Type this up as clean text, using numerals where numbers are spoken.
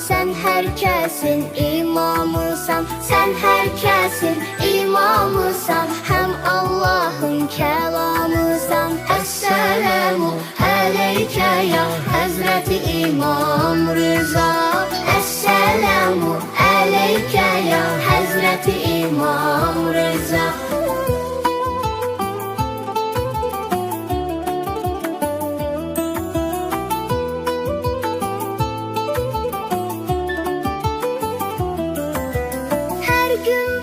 Sen herkesin imamısan, sen herkesin imamısan, hem Allah'ın kelamısan. Esselamu aleyke ya Hazreti İmam Rıza. Esselamu aleyke ya Hazreti İmam Rıza. Her gün